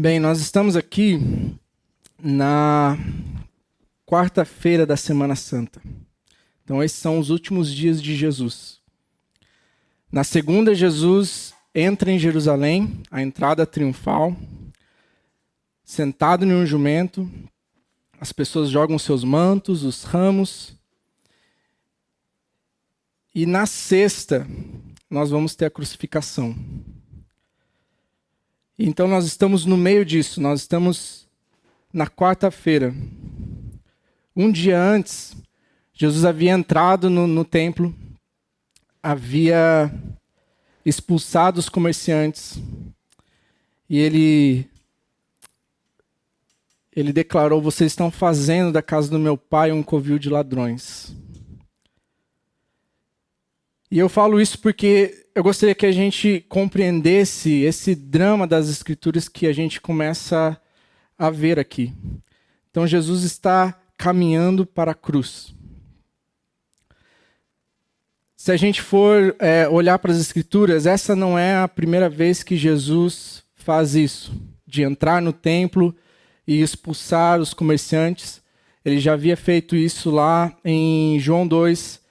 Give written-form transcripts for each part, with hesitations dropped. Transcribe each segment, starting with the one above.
Bem, nós estamos aqui na quarta-feira da Semana Santa. Então, esses são os últimos dias de Jesus. Na segunda, Jesus entra em Jerusalém, a entrada triunfal, sentado em um jumento, as pessoas jogam seus mantos, os ramos. E na sexta, nós vamos ter a crucificação. Então nós estamos no meio disso, nós estamos na quarta-feira. Um dia antes, Jesus havia entrado no templo, havia expulsado os comerciantes e ele declarou: vocês estão fazendo da casa do meu pai um covil de ladrões. E eu falo isso porque eu gostaria que a gente compreendesse esse drama das Escrituras que a gente começa a ver aqui. Então, Jesus está caminhando para a cruz. Se a gente for olhar para as Escrituras, essa não é a primeira vez que Jesus faz isso, de entrar no templo e expulsar os comerciantes. Ele já havia feito isso lá em João 2,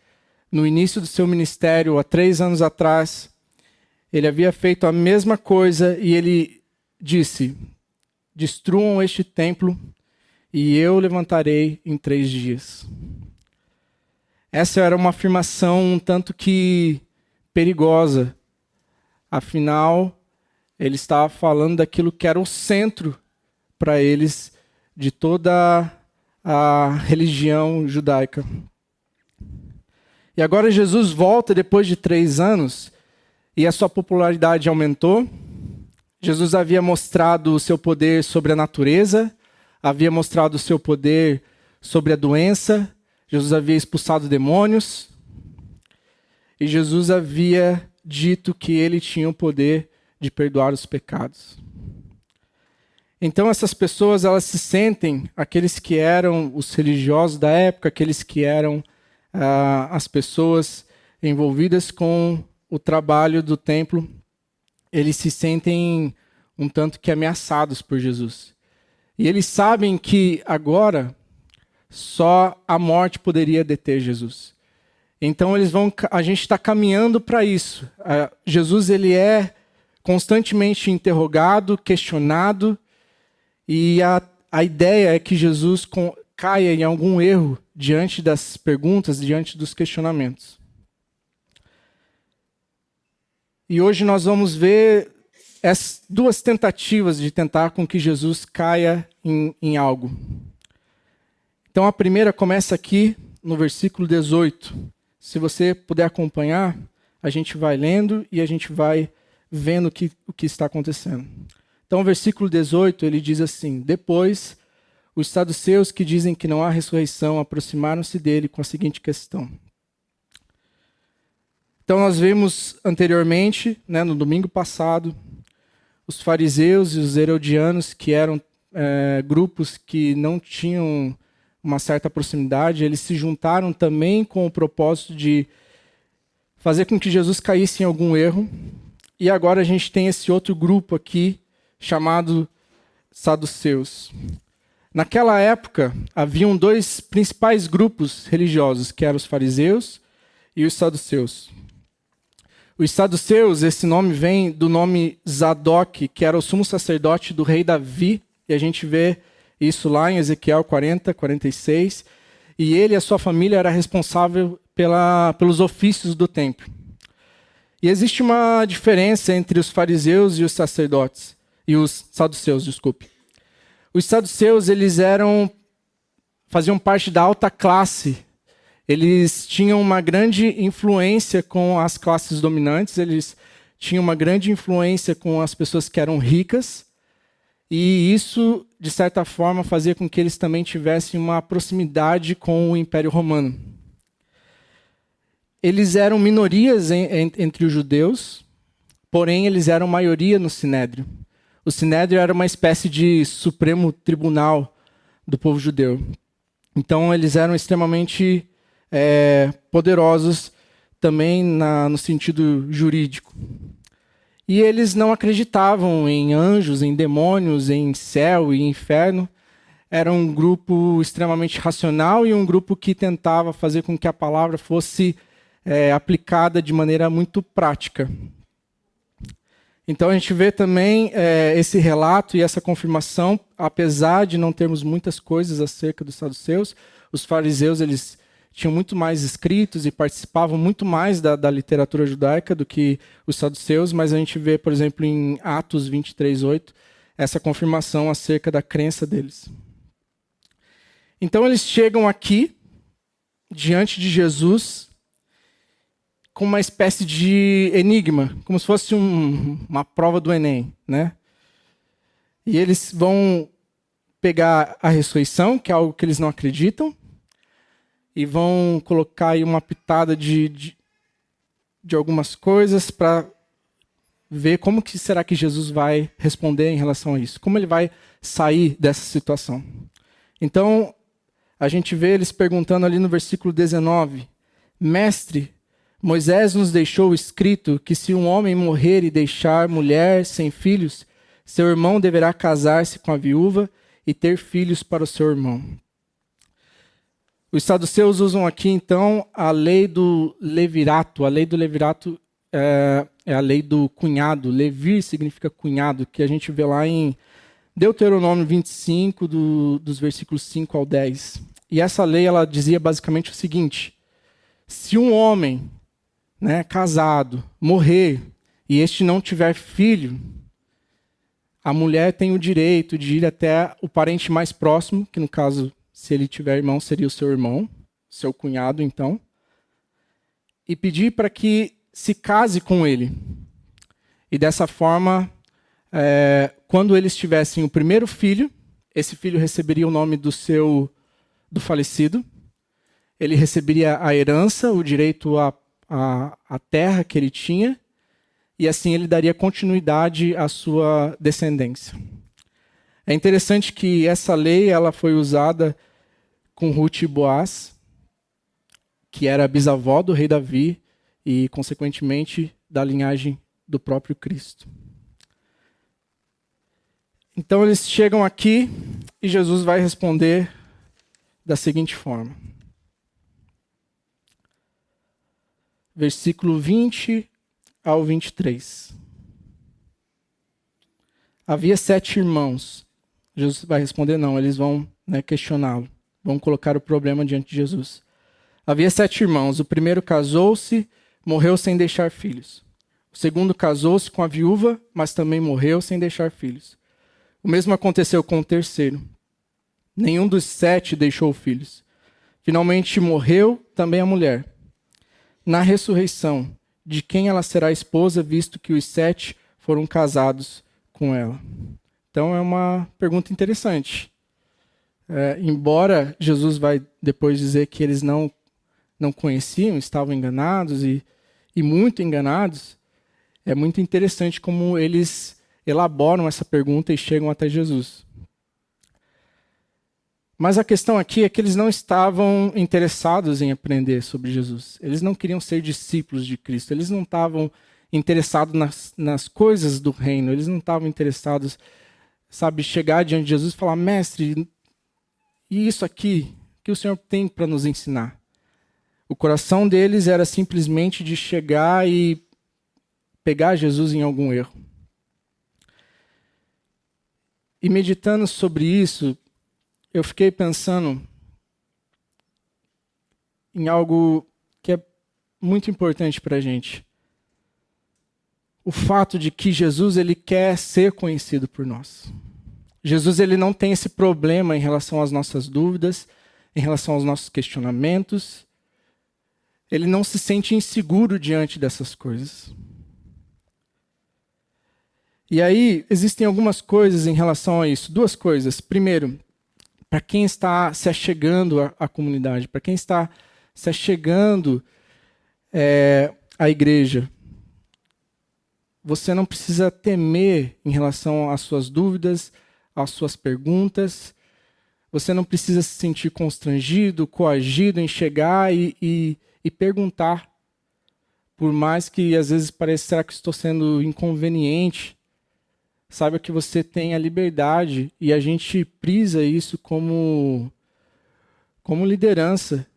no início do seu ministério, há 3 anos atrás. Ele havia feito a mesma coisa e ele disse: destruam este templo e eu levantarei em 3 dias. Essa era uma afirmação um tanto que perigosa. Afinal, ele estava falando daquilo que era o centro para eles de toda a religião judaica. E agora Jesus volta depois de 3 anos e a sua popularidade aumentou. Jesus havia mostrado o seu poder sobre a natureza, havia mostrado o seu poder sobre a doença, Jesus havia expulsado demônios e Jesus havia dito que ele tinha o poder de perdoar os pecados. Então essas pessoas, elas se sentem, aqueles que eram os religiosos da época, aqueles que eram as pessoas envolvidas com o trabalho do templo, eles se sentem um tanto que ameaçados por Jesus. E eles sabem que agora só a morte poderia deter Jesus. Então a gente está caminhando para isso. Jesus, ele é constantemente interrogado, questionado, e a ideia é que Jesus caia em algum erro diante das perguntas, diante dos questionamentos. E hoje nós vamos ver as 2 tentativas de tentar com que Jesus caia em algo. Então a primeira começa aqui no versículo 18. Se você puder acompanhar, a gente vai lendo e a gente vai vendo o que está acontecendo. Então o versículo 18, ele diz assim: depois, os saduceus, que dizem que não há ressurreição, aproximaram-se dele com a seguinte questão. Então nós vimos anteriormente, no domingo passado, os fariseus e os herodianos, que eram grupos que não tinham uma certa proximidade, eles se juntaram também com o propósito de fazer com que Jesus caísse em algum erro. E agora a gente tem esse outro grupo aqui, chamado saduceus. Naquela época, haviam 2 principais grupos religiosos, que eram os fariseus e os saduceus. Os saduceus, esse nome vem do nome Zadok, que era o sumo sacerdote do rei Davi, e a gente vê isso lá em Ezequiel 40, 46, e ele e a sua família era responsável pelos ofícios do templo. E existe uma diferença entre os fariseus e os sacerdotes, e os saduceus, desculpe. Os saduceus, eles faziam parte da alta classe. Eles tinham uma grande influência com as classes dominantes, eles tinham uma grande influência com as pessoas que eram ricas, e isso, de certa forma, fazia com que eles também tivessem uma proximidade com o Império Romano. Eles eram minorias entre os judeus, porém eles eram maioria no Sinédrio. O Sinédrio era uma espécie de supremo tribunal do povo judeu. Então eles eram extremamente poderosos também no sentido jurídico. E eles não acreditavam em anjos, em demônios, em céu e inferno. Era um grupo extremamente racional e um grupo que tentava fazer com que a palavra fosse aplicada de maneira muito prática. Então a gente vê também esse relato e essa confirmação, apesar de não termos muitas coisas acerca dos saduceus, os fariseus eles tinham muito mais escritos e participavam muito mais da literatura judaica do que os saduceus, mas a gente vê, por exemplo, em Atos 23:8, essa confirmação acerca da crença deles. Então eles chegam aqui, diante de Jesus, com uma espécie de enigma, como se fosse uma prova do Enem, né? E eles vão pegar a ressurreição, que é algo que eles não acreditam, e vão colocar aí uma pitada de algumas coisas para ver como que será que Jesus vai responder em relação a isso, como ele vai sair dessa situação. Então, a gente vê eles perguntando ali no versículo 19, Mestre, Moisés nos deixou escrito que se um homem morrer e deixar mulher sem filhos, seu irmão deverá casar-se com a viúva e ter filhos para o seu irmão. Os saduceus usam aqui, então, a lei do levirato. A lei do levirato é a lei do cunhado. Levir significa cunhado, que a gente vê lá em Deuteronômio 25, dos versículos 5 ao 10. E essa lei ela dizia basicamente o seguinte: se um homem casado, morrer, e este não tiver filho, a mulher tem o direito de ir até o parente mais próximo, que no caso, se ele tiver irmão, seria o seu irmão, seu cunhado, então, e pedir para que se case com ele. E dessa forma, quando eles tivessem o primeiro filho, esse filho receberia o nome do falecido, ele receberia a herança, o direito a terra que ele tinha, e assim ele daria continuidade à sua descendência. É interessante que essa lei ela foi usada com Ruth e Boaz, que era bisavó do rei Davi e, consequentemente, da linhagem do próprio Cristo. Então eles chegam aqui e Jesus vai responder da seguinte forma. Versículo 20 ao 23. Havia 7 irmãos. Jesus vai responder não, eles vão questioná-lo. Vão colocar o problema diante de Jesus. Havia 7 irmãos. O primeiro casou-se, morreu sem deixar filhos. O segundo casou-se com a viúva, mas também morreu sem deixar filhos. O mesmo aconteceu com o terceiro. Nenhum dos 7 deixou filhos. Finalmente morreu também a mulher. Na ressurreição, de quem ela será esposa, visto que os 7 foram casados com ela? Então é uma pergunta interessante. Embora Jesus vai depois dizer que eles não conheciam, estavam enganados e muito enganados, é muito interessante como eles elaboram essa pergunta e chegam até Jesus. Mas a questão aqui é que eles não estavam interessados em aprender sobre Jesus. Eles não queriam ser discípulos de Cristo. Eles não estavam interessados nas coisas do reino. Eles não estavam interessados, chegar diante de Jesus e falar, mestre, e isso aqui, o que o Senhor tem para nos ensinar? O coração deles era simplesmente de chegar e pegar Jesus em algum erro. E meditando sobre isso, eu fiquei pensando em algo que é muito importante para a gente. O fato de que Jesus ele quer ser conhecido por nós. Jesus ele não tem esse problema em relação às nossas dúvidas, em relação aos nossos questionamentos. Ele não se sente inseguro diante dessas coisas. E aí, existem algumas coisas em relação a isso. 2 coisas. Primeiro, para quem está se achegando à comunidade, para quem está se achegando à igreja, você não precisa temer em relação às suas dúvidas, às suas perguntas. Você não precisa se sentir constrangido, coagido em chegar e perguntar. por mais que às vezes pareça, será que estou sendo inconveniente? Saiba que você tem a liberdade e a gente prisa isso como liderança,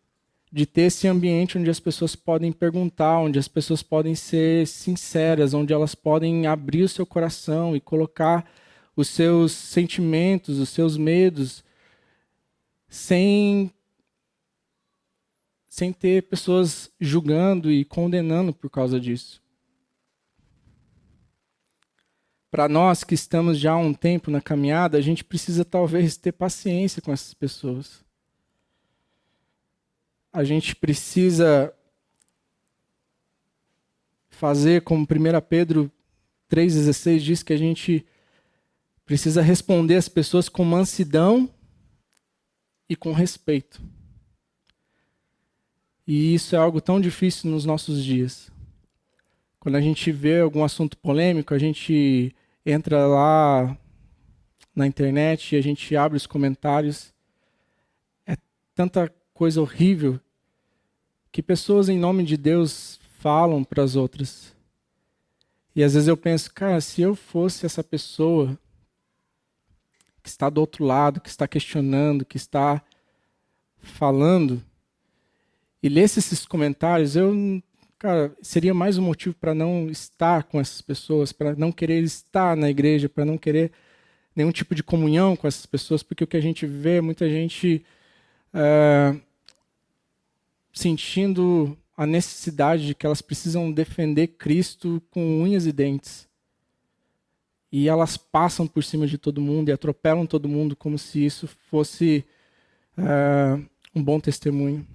de ter esse ambiente onde as pessoas podem perguntar, onde as pessoas podem ser sinceras, onde elas podem abrir o seu coração e colocar os seus sentimentos, os seus medos, sem ter pessoas julgando e condenando por causa disso. Para nós que estamos já há um tempo na caminhada, a gente precisa talvez ter paciência com essas pessoas. A gente precisa fazer como 1 Pedro 3,16 diz, que a gente precisa responder às pessoas com mansidão e com respeito. E isso é algo tão difícil nos nossos dias. Quando a gente vê algum assunto polêmico, a gente entra lá na internet e a gente abre os comentários. É tanta coisa horrível que pessoas em nome de Deus falam para as outras. E às vezes eu penso, cara, se eu fosse essa pessoa que está do outro lado, que está questionando, que está falando, e lesse esses comentários, cara, seria mais um motivo para não estar com essas pessoas, para não querer estar na igreja, para não querer nenhum tipo de comunhão com essas pessoas, porque o que a gente vê é muita gente sentindo a necessidade de que elas precisam defender Cristo com unhas e dentes. E elas passam por cima de todo mundo e atropelam todo mundo como se isso fosse um bom testemunho.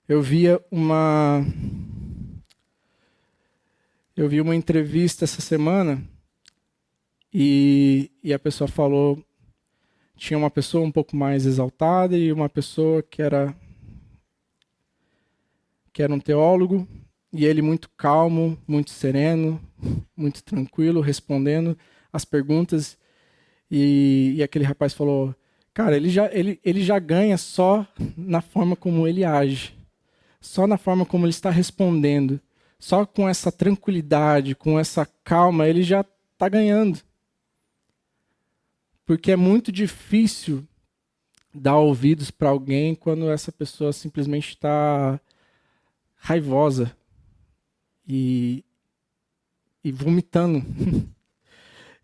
Eu vi uma entrevista essa semana e a pessoa falou, tinha uma pessoa um pouco mais exaltada e uma pessoa que era um teólogo, e ele muito calmo, muito sereno, muito tranquilo, respondendo as perguntas. E aquele rapaz falou, cara, ele já ganha só na forma como ele age, só na forma como ele está respondendo, só com essa tranquilidade, com essa calma, ele já está ganhando. Porque é muito difícil dar ouvidos para alguém quando essa pessoa simplesmente está raivosa e vomitando.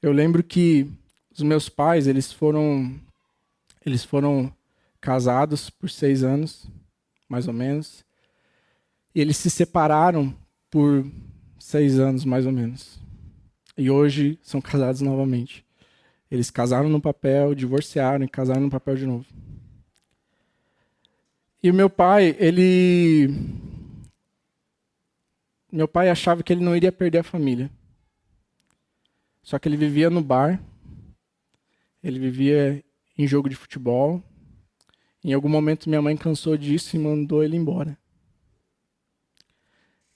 Eu lembro que os meus pais, eles foram casados por 6 anos, mais ou menos, e eles se separaram por 6 anos, mais ou menos. E hoje são casados novamente. Eles casaram no papel, divorciaram e casaram no papel de novo. E o meu pai, meu pai achava que ele não iria perder a família. Só que ele vivia no bar, ele vivia em jogo de futebol. Em algum momento minha mãe cansou disso e mandou ele embora.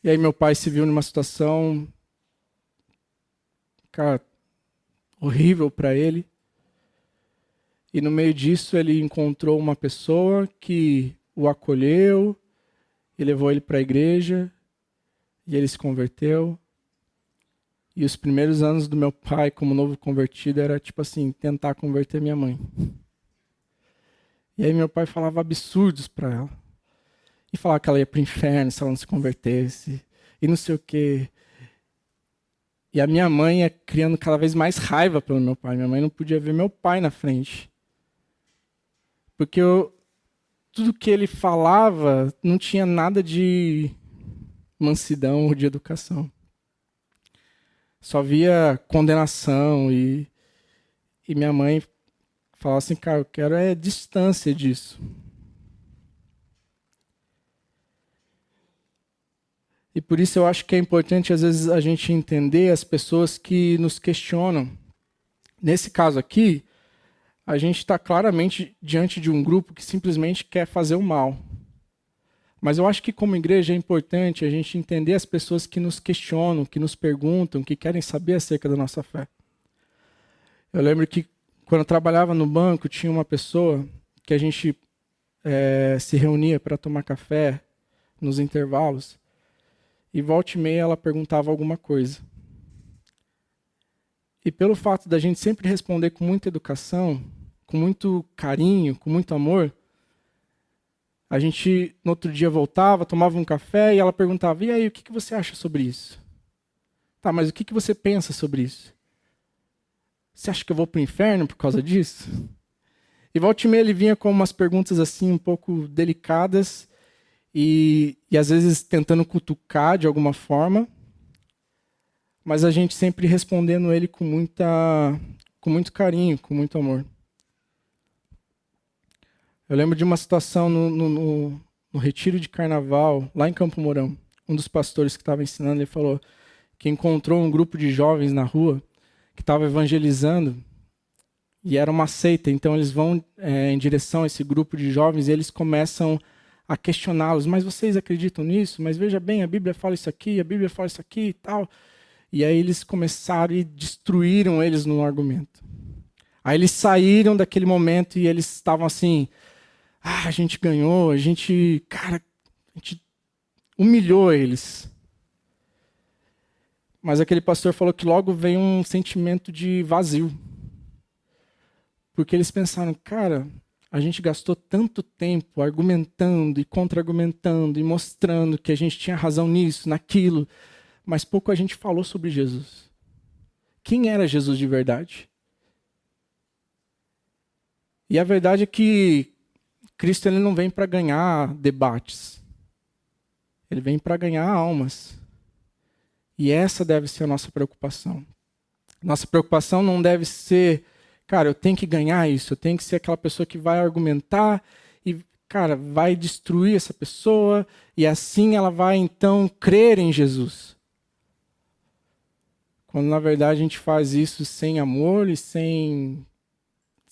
E aí meu pai se viu numa situação, cara, horrível para ele. E no meio disso ele encontrou uma pessoa que o acolheu e levou ele para a igreja. E ele se converteu. E os primeiros anos do meu pai como novo convertido era tipo assim, tentar converter minha mãe. E aí meu pai falava absurdos para ela. E falava que ela ia para o inferno se ela não se convertesse. E não sei o quê. E a minha mãe ia criando cada vez mais raiva pelo meu pai. Minha mãe não podia ver meu pai na frente. Porque tudo que ele falava não tinha nada de mansidão ou de educação. Só via condenação e minha mãe falava assim, cara, eu quero distância disso. E por isso eu acho que é importante às vezes a gente entender as pessoas que nos questionam. Nesse caso aqui, a gente está claramente diante de um grupo que simplesmente quer fazer o mal. Mas eu acho que como igreja é importante a gente entender as pessoas que nos questionam, que nos perguntam, que querem saber acerca da nossa fé. Eu lembro que quando eu trabalhava no banco, tinha uma pessoa que a gente se reunia para tomar café nos intervalos. e volta e meia ela perguntava alguma coisa. E pelo fato da gente sempre responder com muita educação, com muito carinho, com muito amor, a gente no outro dia voltava, tomava um café e ela perguntava: e aí, o que você acha sobre isso? Tá, mas o que você pensa sobre isso? Você acha que eu vou para o inferno por causa disso? E volta e meia ele vinha com umas perguntas assim um pouco delicadas e às vezes tentando cutucar de alguma forma, mas a gente sempre respondendo ele com muito carinho, com muito amor. Eu lembro de uma situação no retiro de carnaval, lá em Campo Mourão. Um dos pastores que estava ensinando, ele falou que encontrou um grupo de jovens na rua que estava evangelizando e era uma seita. Então eles vão em direção a esse grupo de jovens e eles começam a questioná-los. Mas vocês acreditam nisso? Mas veja bem, a Bíblia fala isso aqui, a Bíblia fala isso aqui e tal. E aí eles começaram e destruíram eles no argumento. Aí eles saíram daquele momento e eles estavam assim: a gente ganhou, a gente humilhou eles. Mas aquele pastor falou que logo veio um sentimento de vazio. Porque eles pensaram: cara, a gente gastou tanto tempo argumentando e contra-argumentando e mostrando que a gente tinha razão nisso, naquilo, mas pouco a gente falou sobre Jesus. Quem era Jesus de verdade? E a verdade é que Cristo ele não vem para ganhar debates. Ele vem para ganhar almas. E essa deve ser a nossa preocupação. Nossa preocupação não deve ser: cara, eu tenho que ganhar isso, eu tenho que ser aquela pessoa que vai argumentar e, cara, vai destruir essa pessoa e assim ela vai, então, crer em Jesus. Quando, na verdade, a gente faz isso sem amor e sem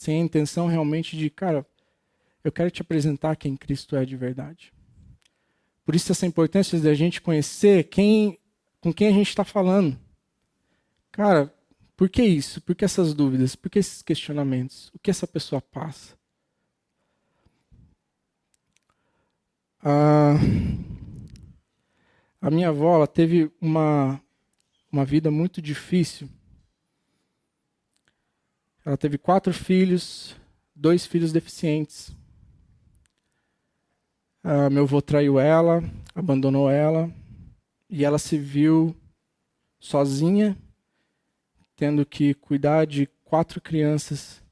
a intenção realmente de, cara, eu quero te apresentar quem Cristo é de verdade. Por isso essa importância da gente conhecer com quem a gente está falando. Cara, por que isso? Por que essas dúvidas? Por que esses questionamentos? O que essa pessoa passa? A minha avó ela teve uma vida muito difícil. Ela teve 4 filhos, 2 filhos deficientes. Meu avô traiu ela, abandonou ela, e ela se viu sozinha, tendo que cuidar de 4 crianças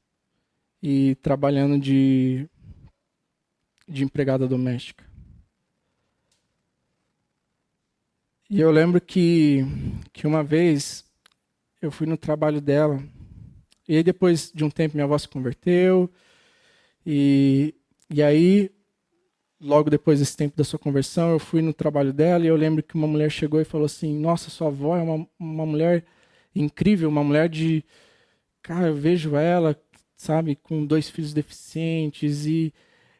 e trabalhando de empregada doméstica. E eu lembro que uma vez eu fui no trabalho dela, e aí depois de um tempo minha avó se converteu, e aí, logo depois desse tempo da sua conversão, eu fui no trabalho dela, e eu lembro que uma mulher chegou e falou assim: nossa, sua avó é uma mulher incrível, uma mulher de... Cara, eu vejo ela, sabe, com 2 filhos deficientes, e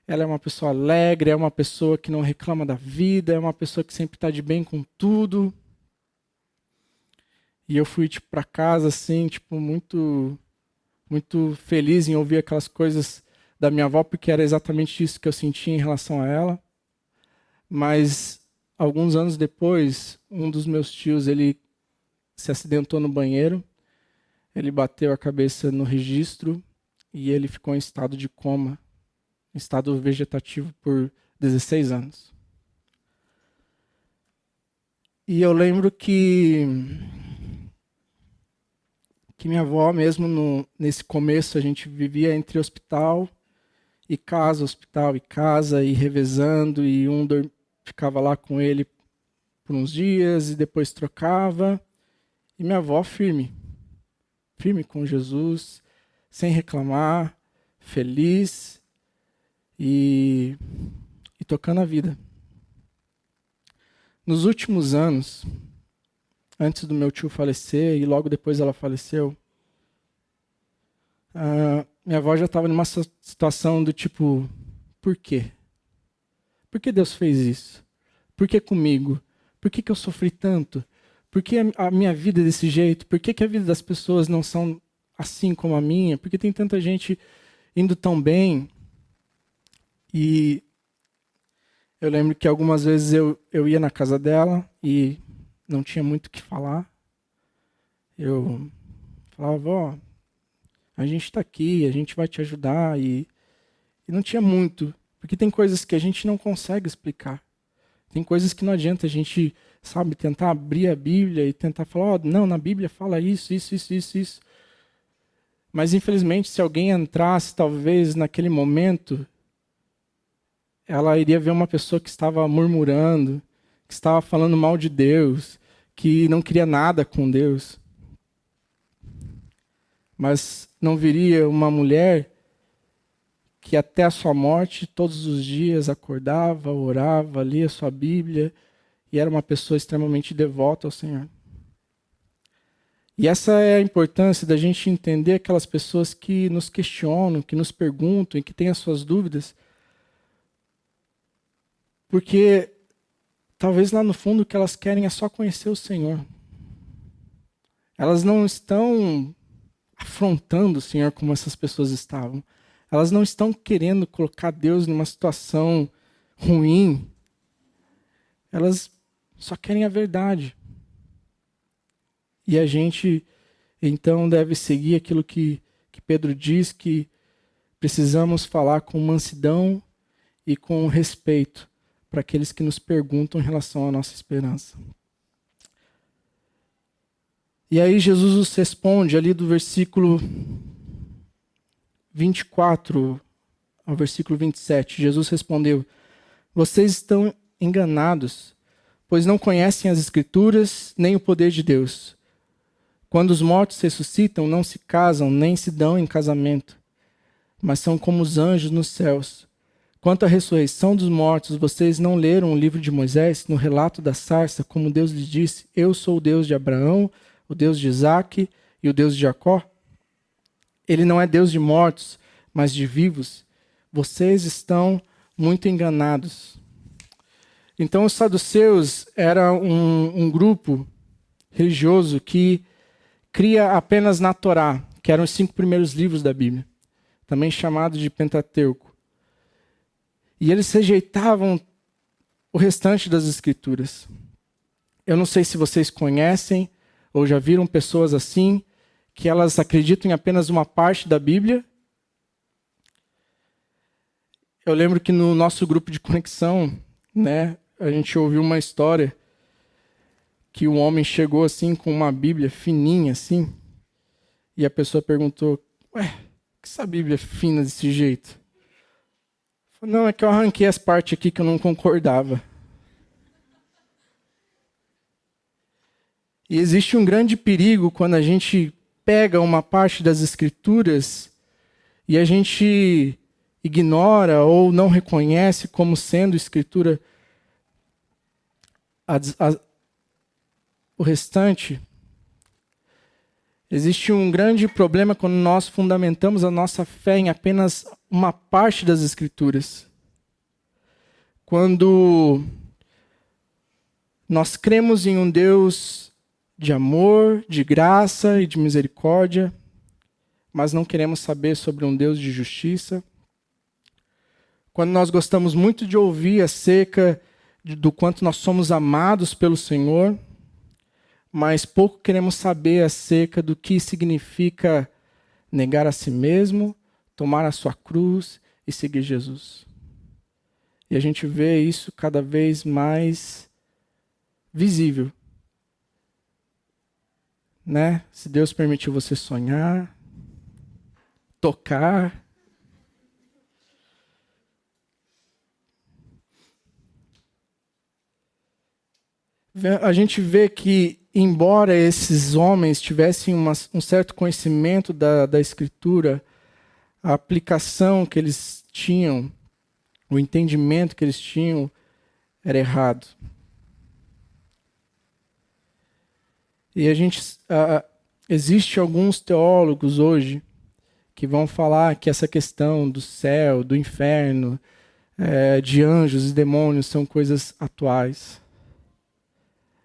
ela é uma pessoa alegre, é uma pessoa que não reclama da vida, é uma pessoa que sempre está de bem com tudo. E eu fui para casa assim, muito feliz em ouvir aquelas coisas da minha avó, porque era exatamente isso que eu sentia em relação a ela. Mas alguns anos depois, um dos meus tios, ele se acidentou no banheiro, ele bateu a cabeça no registro e ele ficou em estado de coma, em estado vegetativo por 16 anos. E eu lembro que minha avó, mesmo nesse começo, a gente vivia entre hospital e casa, e revezando, e ficava lá com ele por uns dias, e depois trocava. E minha avó firme com Jesus, sem reclamar, feliz e tocando a vida. Nos últimos anos, antes do meu tio falecer, e logo depois ela faleceu, minha avó já estava numa situação do tipo: por quê? Por que Deus fez isso? Por que comigo? Por que eu sofri tanto? Por que a minha vida é desse jeito? Por que a vida das pessoas não são assim como a minha? Por que tem tanta gente indo tão bem? E Eu lembro que algumas vezes eu ia na casa dela e não tinha muito o que falar. Eu falava, vó, a gente está aqui, a gente vai te ajudar. E não tinha muito, porque tem coisas que a gente não consegue explicar. Tem coisas que não adianta a gente, sabe, tentar abrir a Bíblia e tentar falar, não, na Bíblia fala isso, isso, isso, isso, isso. Mas, infelizmente, se alguém entrasse, talvez, naquele momento, ela iria ver uma pessoa que estava murmurando, que estava falando mal de Deus, que não queria nada com Deus. Mas não viria uma mulher que até a sua morte, todos os dias, acordava, orava, lia sua Bíblia, e era uma pessoa extremamente devota ao Senhor. E essa é a importância da gente entender aquelas pessoas que nos questionam, que nos perguntam e que têm as suas dúvidas. Porque talvez lá no fundo o que elas querem é só conhecer o Senhor. Elas não estão afrontando o Senhor como essas pessoas estavam. Elas não estão querendo colocar Deus numa situação ruim. Elas só querem a verdade. E a gente, então, deve seguir aquilo que Pedro diz, que precisamos falar com mansidão e com respeito para aqueles que nos perguntam em relação à nossa esperança. E aí Jesus nos responde ali do versículo 24 ao versículo 27. Jesus respondeu: vocês estão enganados, pois não conhecem as Escrituras nem o poder de Deus. Quando os mortos ressuscitam, não se casam nem se dão em casamento, mas são como os anjos nos céus. Quanto à ressurreição dos mortos, vocês não leram o livro de Moisés, no relato da sarça, como Deus lhes disse: eu sou o Deus de Abraão, o Deus de Isaque e o Deus de Jacó? Ele não é Deus de mortos, mas de vivos. Vocês estão muito enganados. Então, os saduceus era um grupo religioso que cria apenas na Torá, que eram os 5 primeiros livros da Bíblia, também chamado de Pentateuco. E eles rejeitavam o restante das Escrituras. Eu não sei se vocês conhecem ou já viram pessoas assim, que elas acreditam em apenas uma parte da Bíblia. Eu lembro que no nosso grupo de conexão, né, a gente ouviu uma história que um homem chegou assim com uma Bíblia fininha assim, e a pessoa perguntou: ué, que essa Bíblia é fina desse jeito? Falei: não, é que eu arranquei as partes aqui que eu não concordava. E existe um grande perigo quando a gente pega uma parte das Escrituras e a gente ignora ou não reconhece como sendo Escritura o restante. Existe um grande problema quando nós fundamentamos a nossa fé em apenas uma parte das Escrituras. Quando nós cremos em um Deus de amor, de graça e de misericórdia, mas não queremos saber sobre um Deus de justiça. Quando nós gostamos muito de ouvir acerca do quanto nós somos amados pelo Senhor, mas pouco queremos saber acerca do que significa negar a si mesmo, tomar a sua cruz e seguir Jesus. E a gente vê isso cada vez mais visível. Né? Se Deus permitiu você sonhar, tocar, a gente vê que, embora esses homens tivessem um certo conhecimento da Escritura, a aplicação que eles tinham, o entendimento que eles tinham, era errado. E existe alguns teólogos hoje que vão falar que essa questão do céu, do inferno, de anjos e demônios são coisas atuais.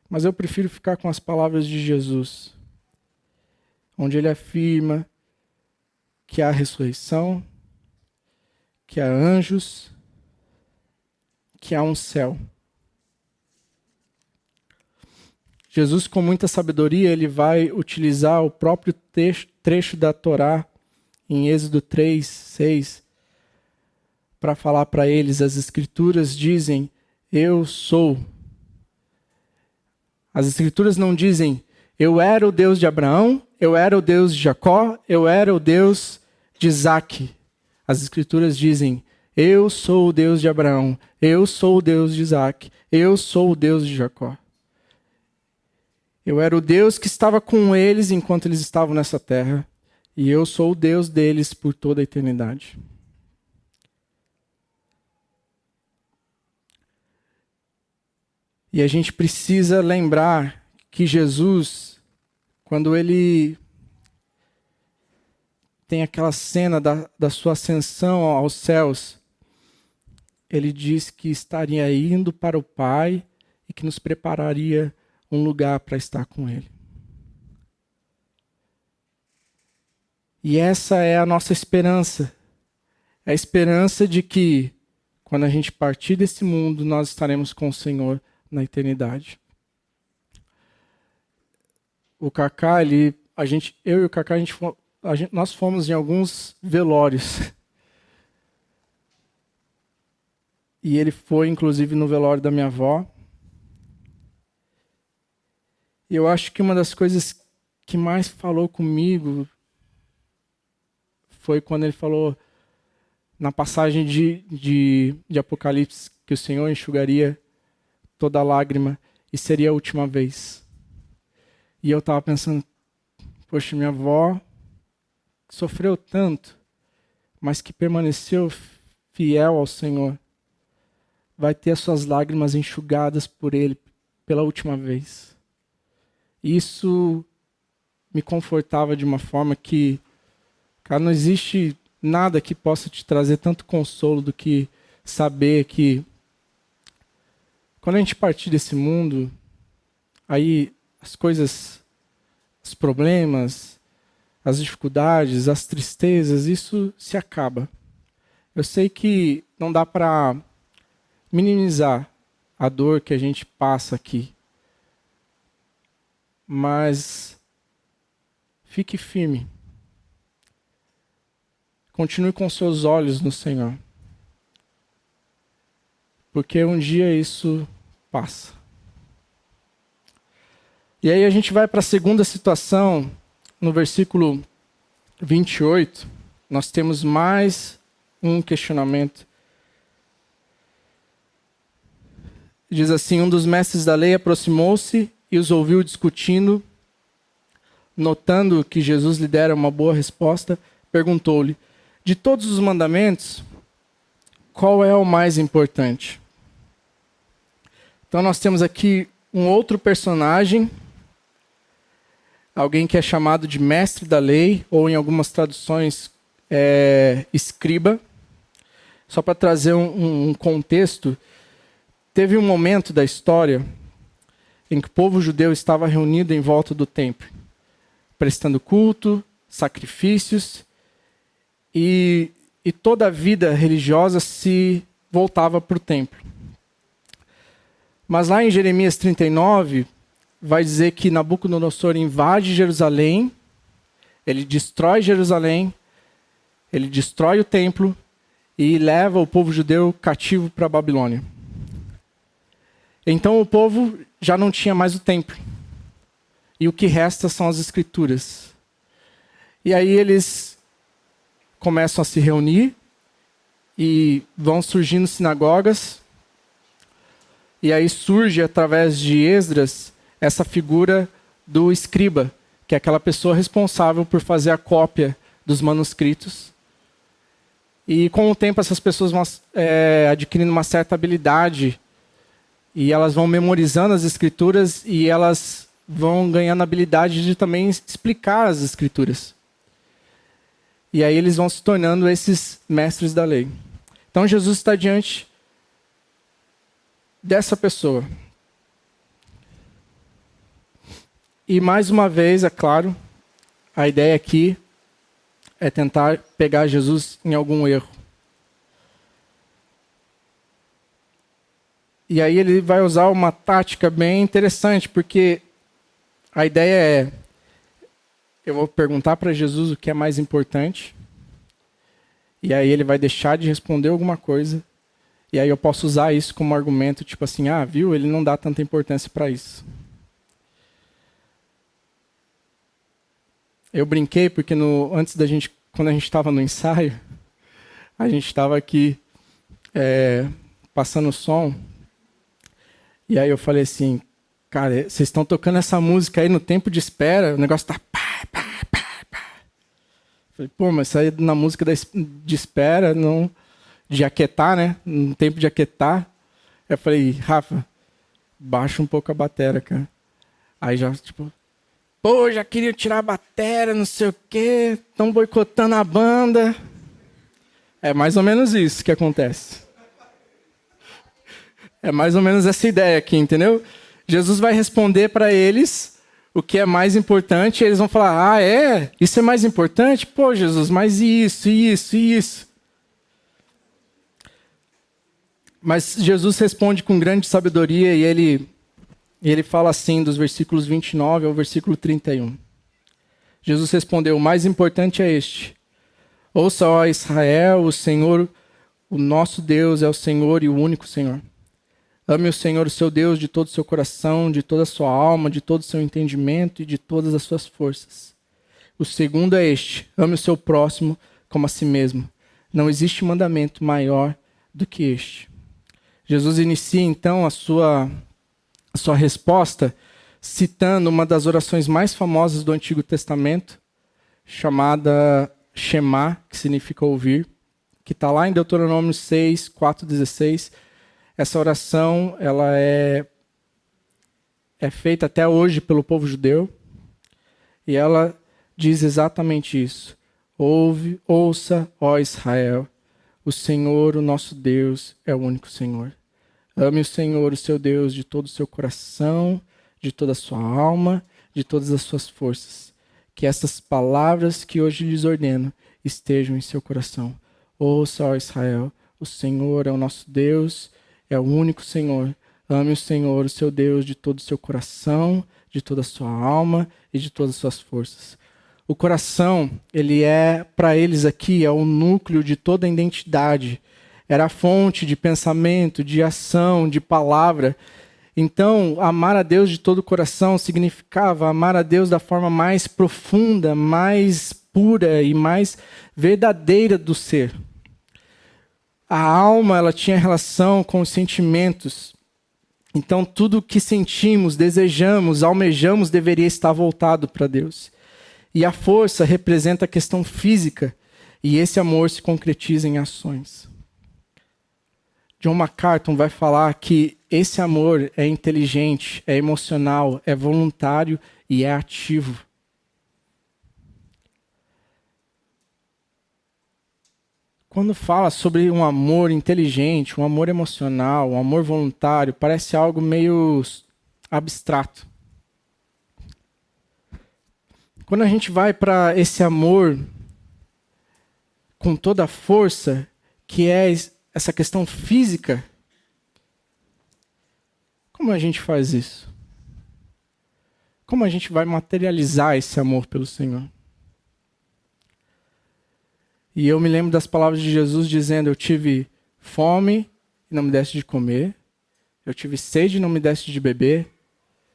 Mas eu prefiro ficar com as palavras de Jesus, onde ele afirma que há ressurreição, que há anjos, que há um céu. Jesus, com muita sabedoria, ele vai utilizar o próprio trecho da Torá, em Êxodo 3, 6, para falar para eles. As Escrituras dizem, eu sou. As Escrituras não dizem, eu era o Deus de Abraão, eu era o Deus de Jacó, eu era o Deus de Isaac. As Escrituras dizem, eu sou o Deus de Abraão, eu sou o Deus de Isaac, eu sou o Deus de Jacó. Eu era o Deus que estava com eles enquanto eles estavam nessa terra, e eu sou o Deus deles por toda a eternidade. E a gente precisa lembrar que Jesus, quando ele tem aquela cena da sua ascensão aos céus, ele diz que estaria indo para o Pai e que nos prepararia um lugar para estar com ele. E essa é a nossa esperança. É a esperança de que, quando a gente partir desse mundo, nós estaremos com o Senhor na eternidade. O Kaká, eu e o Kaká, nós fomos em alguns velórios. E ele foi, inclusive, no velório da minha avó. E eu acho que uma das coisas que mais falou comigo foi quando ele falou na passagem de Apocalipse que o Senhor enxugaria toda lágrima e seria a última vez. E eu estava pensando, poxa, minha avó sofreu tanto, mas que permaneceu fiel ao Senhor, vai ter as suas lágrimas enxugadas por Ele pela última vez. Isso me confortava de uma forma que, cara, não existe nada que possa te trazer tanto consolo do que saber que quando a gente partir desse mundo, aí as coisas, os problemas, as dificuldades, as tristezas, isso se acaba. Eu sei que não dá para minimizar a dor que a gente passa aqui, mas fique firme. Continue com seus olhos no Senhor. Porque um dia isso passa. E aí a gente vai para a segunda situação, no versículo 28, nós temos mais um questionamento. Diz assim, um dos mestres da lei aproximou-se e os ouviu discutindo, notando que Jesus lhe dera uma boa resposta, perguntou-lhe, de todos os mandamentos, qual é o mais importante? Então nós temos aqui um outro personagem, alguém que é chamado de mestre da lei, ou em algumas traduções, escriba. Só para trazer um contexto, teve um momento da história em que o povo judeu estava reunido em volta do templo, prestando culto, sacrifícios, e toda a vida religiosa se voltava para o templo. Mas lá em Jeremias 39, vai dizer que Nabucodonosor invade Jerusalém, ele destrói Jerusalém, ele destrói o templo e leva o povo judeu cativo para a Babilônia. Então o povo já não tinha mais o templo. E o que resta são as escrituras. E aí eles começam a se reunir e vão surgindo sinagogas. E aí surge, através de Esdras, essa figura do escriba, que é aquela pessoa responsável por fazer a cópia dos manuscritos. E com o tempo essas pessoas vão adquirindo uma certa habilidade e elas vão memorizando as escrituras e elas vão ganhando a habilidade de também explicar as escrituras. E aí eles vão se tornando esses mestres da lei. Então Jesus está diante dessa pessoa. E mais uma vez, é claro, a ideia aqui é tentar pegar Jesus em algum erro. E aí ele vai usar uma tática bem interessante, porque a ideia é, eu vou perguntar para Jesus o que é mais importante, e aí ele vai deixar de responder alguma coisa, e aí eu posso usar isso como argumento, tipo assim, viu, ele não dá tanta importância para isso. Eu brinquei porque quando a gente estava no ensaio, a gente estava aqui passando o som, e aí eu falei assim, cara, vocês estão tocando essa música aí no tempo de espera, o negócio tá pá. Falei, pô, mas isso aí na música de espera, não, de aquietar, né? No tempo de aquietar. Eu falei, Rafa, baixa um pouco a bateria, cara. Aí já, tipo, pô, já queria tirar a bateria, não sei o quê, estão boicotando a banda. É mais ou menos isso que acontece. É mais ou menos essa ideia aqui, entendeu? Jesus vai responder para eles o que é mais importante, e eles vão falar, isso é mais importante? Pô, Jesus, mas isso. Mas Jesus responde com grande sabedoria e ele fala assim, dos versículos 29 ao versículo 31. Jesus respondeu, o mais importante é este. Ouça, ó Israel, o Senhor, o nosso Deus é o Senhor e o único Senhor. Ame o Senhor, o seu Deus, de todo o seu coração, de toda a sua alma, de todo o seu entendimento e de todas as suas forças. O segundo é este, ame o seu próximo como a si mesmo. Não existe mandamento maior do que este. Jesus inicia, então, a sua resposta citando uma das orações mais famosas do Antigo Testamento, chamada Shema, que significa ouvir, que está lá em Deuteronômio 6, 4:16. Essa oração ela é feita até hoje pelo povo judeu, e ela diz exatamente isso. Ouça, ó Israel, o Senhor, o nosso Deus, é o único Senhor. Ame o Senhor, o seu Deus, de todo o seu coração, de toda a sua alma, de todas as suas forças. Que essas palavras que hoje lhes ordeno estejam em seu coração. Ouça, ó Israel, o Senhor é o nosso Deus, é o único Senhor. Ame o Senhor, o seu Deus, de todo o seu coração, de toda a sua alma e de todas as suas forças. O coração, ele para eles aqui, é o núcleo de toda a identidade. Era a fonte de pensamento, de ação, de palavra. Então, amar a Deus de todo o coração significava amar a Deus da forma mais profunda, mais pura e mais verdadeira do ser. A alma, ela tinha relação com os sentimentos. Então, tudo o que sentimos, desejamos, almejamos, deveria estar voltado para Deus. E a força representa a questão física, e esse amor se concretiza em ações. John MacArthur vai falar que esse amor é inteligente, é emocional, é voluntário e é ativo. Quando fala sobre um amor inteligente, um amor emocional, um amor voluntário, parece algo meio abstrato. Quando a gente vai para esse amor com toda a força, que é essa questão física, como a gente faz isso? Como a gente vai materializar esse amor pelo Senhor? E eu me lembro das palavras de Jesus dizendo, eu tive fome e não me deste de comer, eu tive sede e não me deste de beber,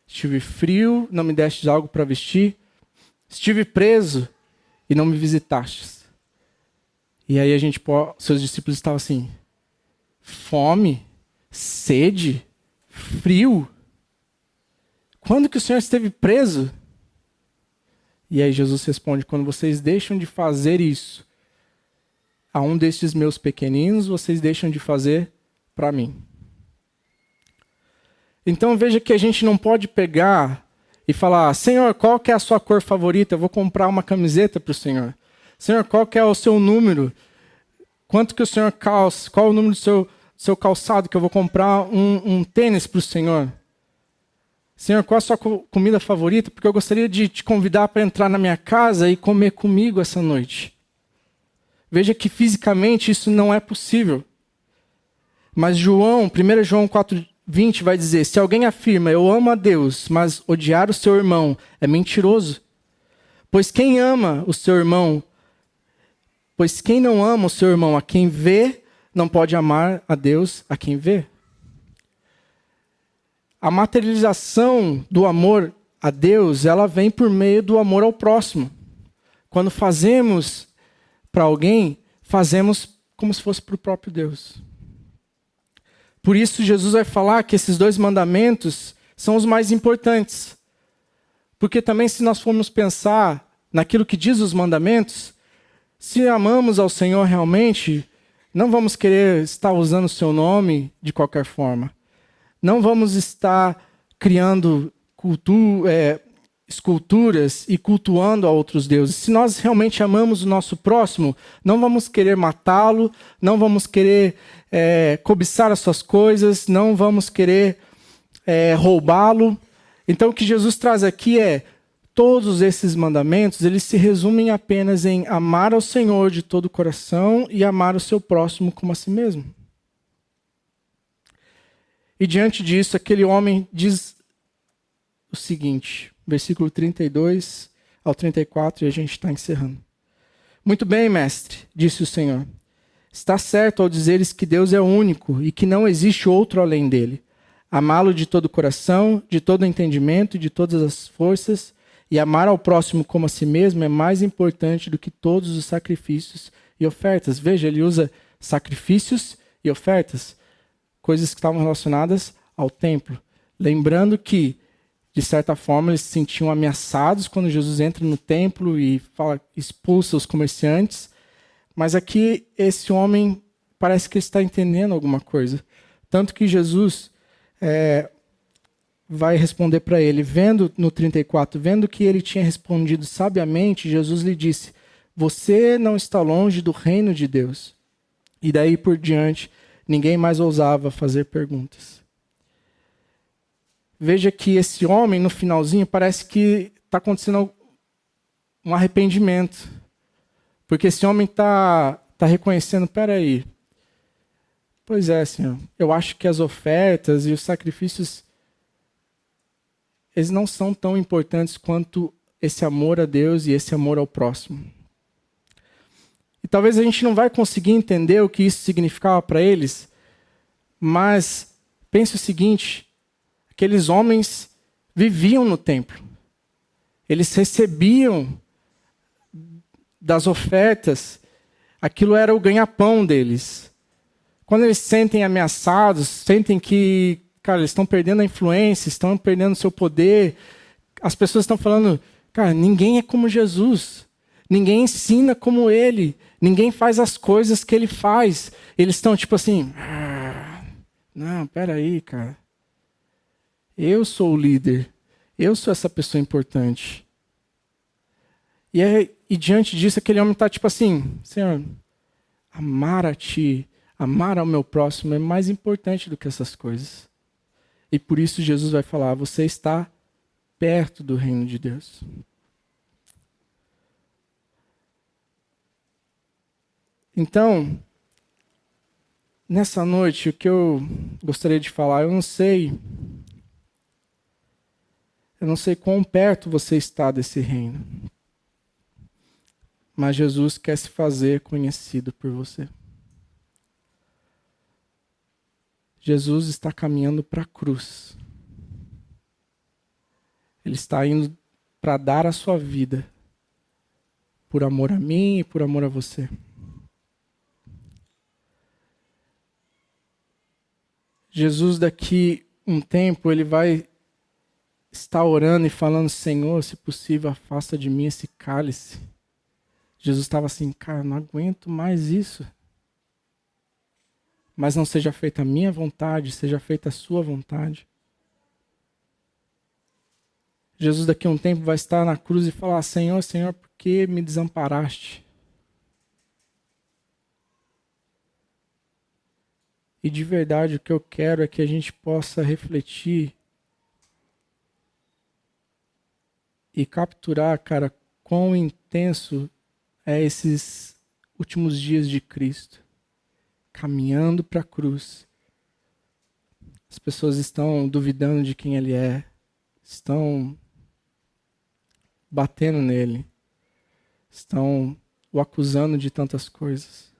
estive frio, não me deste algo para vestir, estive preso e não me visitastes. E aí seus discípulos estavam assim, fome, sede, frio. Quando que o Senhor esteve preso? E aí Jesus responde, quando vocês deixam de fazer isso a um destes meus pequeninos, vocês deixam de fazer para mim. Então veja que a gente não pode pegar e falar, Senhor, qual que é a sua cor favorita? Eu vou comprar uma camiseta para o Senhor. Senhor, qual que é o seu número? Quanto que o Senhor calça? Qual o número do seu calçado que eu vou comprar um tênis para o Senhor? Senhor, qual a sua comida favorita? Porque eu gostaria de te convidar para entrar na minha casa e comer comigo essa noite. Veja que fisicamente isso não é possível. Mas 1 João 20 vai dizer: se alguém afirma, eu amo a Deus, mas odiar o seu irmão, é mentiroso. Pois quem não ama o seu irmão a quem vê, não pode amar a Deus a quem vê. A materialização do amor a Deus, ela vem por meio do amor ao próximo. Quando fazemos para alguém, fazemos como se fosse para o próprio Deus. Por isso, Jesus vai falar que esses 2 mandamentos são os mais importantes. Porque também, se nós formos pensar naquilo que diz os mandamentos, se amamos ao Senhor realmente, não vamos querer estar usando o seu nome de qualquer forma. Não vamos estar criando esculturas e cultuando a outros deuses. Se nós realmente amamos o nosso próximo, não vamos querer matá-lo, não vamos querer cobiçar as suas coisas, não vamos querer roubá-lo. Então o que Jesus traz aqui é, todos esses mandamentos, eles se resumem apenas em amar ao Senhor de todo o coração e amar o seu próximo como a si mesmo. E diante disso, aquele homem diz o seguinte, versículo 32 ao 34, e a gente está encerrando. Muito bem, mestre, disse o Senhor. Está certo ao dizeres que Deus é único e que não existe outro além dele. Amá-lo de todo o coração, de todo o entendimento e de todas as forças, e amar ao próximo como a si mesmo é mais importante do que todos os sacrifícios e ofertas. Veja, ele usa sacrifícios e ofertas, coisas que estavam relacionadas ao templo. Lembrando que, de certa forma, eles se sentiam ameaçados quando Jesus entra no templo e expulsa os comerciantes. Mas aqui, esse homem parece que está entendendo alguma coisa. Tanto que Jesus vai responder para ele, no 34, vendo que ele tinha respondido sabiamente, Jesus lhe disse: você não está longe do reino de Deus. E daí por diante, ninguém mais ousava fazer perguntas. Veja que esse homem, no finalzinho, parece que está acontecendo um arrependimento. Porque esse homem está reconhecendo, peraí, pois é, Senhor, eu acho que as ofertas e os sacrifícios, eles não são tão importantes quanto esse amor a Deus e esse amor ao próximo. E talvez a gente não vai conseguir entender o que isso significava para eles, mas pense o seguinte, aqueles homens viviam no templo. Eles recebiam das ofertas, aquilo era o ganha-pão deles. Quando eles se sentem ameaçados, sentem que, cara, eles estão perdendo a influência, estão perdendo o seu poder, as pessoas estão falando, cara, ninguém é como Jesus, ninguém ensina como ele, ninguém faz as coisas que ele faz. Eles estão tipo assim, não, peraí, cara, eu sou o líder, eu sou essa pessoa importante. E diante disso, aquele homem está tipo assim, Senhor, amar a Ti, amar ao meu próximo é mais importante do que essas coisas. E por isso Jesus vai falar, você está perto do reino de Deus. Então, nessa noite, o que eu gostaria de falar, eu não sei quão perto você está desse reino. Mas Jesus quer se fazer conhecido por você. Jesus está caminhando para a cruz. Ele está indo para dar a sua vida por amor a mim e por amor a você. Jesus, daqui um tempo, ele vai estar orando e falando, Senhor, se possível, afasta de mim esse cálice. Jesus estava assim, cara, não aguento mais isso. Mas não seja feita a minha vontade, seja feita a sua vontade. Jesus daqui a um tempo vai estar na cruz e falar, Senhor, Senhor, por que me desamparaste? E de verdade o que eu quero é que a gente possa refletir e capturar, cara, quão intenso é esses últimos dias de Cristo, caminhando para a cruz, As pessoas estão duvidando de quem ele é, estão batendo nele, estão o acusando de tantas coisas.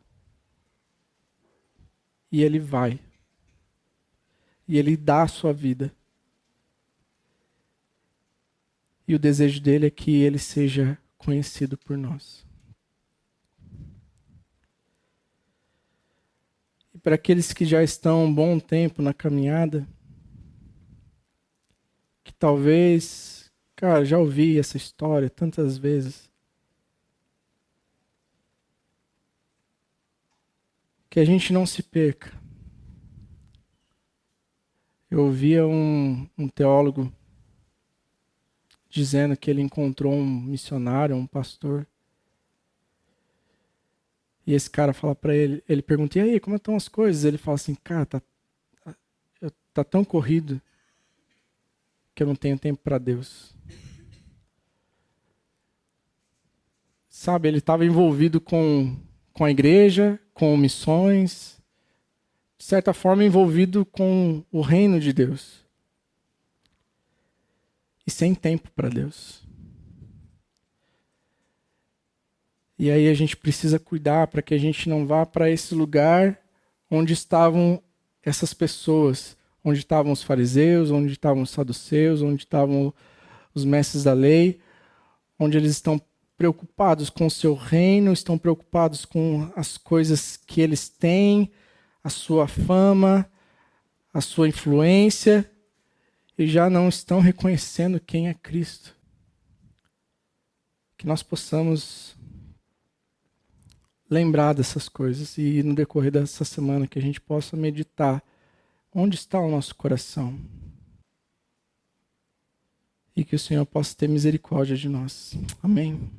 E ele vai. E ele dá a sua vida. E o desejo dele é que ele seja conhecido por nós. E para aqueles que já estão um bom tempo na caminhada, que talvez, cara, já ouvi essa história tantas vezes, que a gente não se perca. Eu ouvia um teólogo dizendo que ele encontrou um missionário, um pastor. E esse cara fala para ele, ele pergunta, e aí, como estão as coisas? Ele fala assim, cara, tá tão corrido que eu não tenho tempo para Deus. Sabe, ele estava envolvido com a igreja, com missões, de certa forma envolvido com o reino de Deus. E sem tempo para Deus. E aí a gente precisa cuidar para que a gente não vá para esse lugar onde estavam essas pessoas, onde estavam os fariseus, onde estavam os saduceus, onde estavam os mestres da lei, onde eles estão preocupados com o seu reino, estão preocupados com as coisas que eles têm, a sua fama, a sua influência, e já não estão reconhecendo quem é Cristo. Que nós possamos lembrar dessas coisas e no decorrer dessa semana que a gente possa meditar onde está o nosso coração. E que o Senhor possa ter misericórdia de nós. Amém.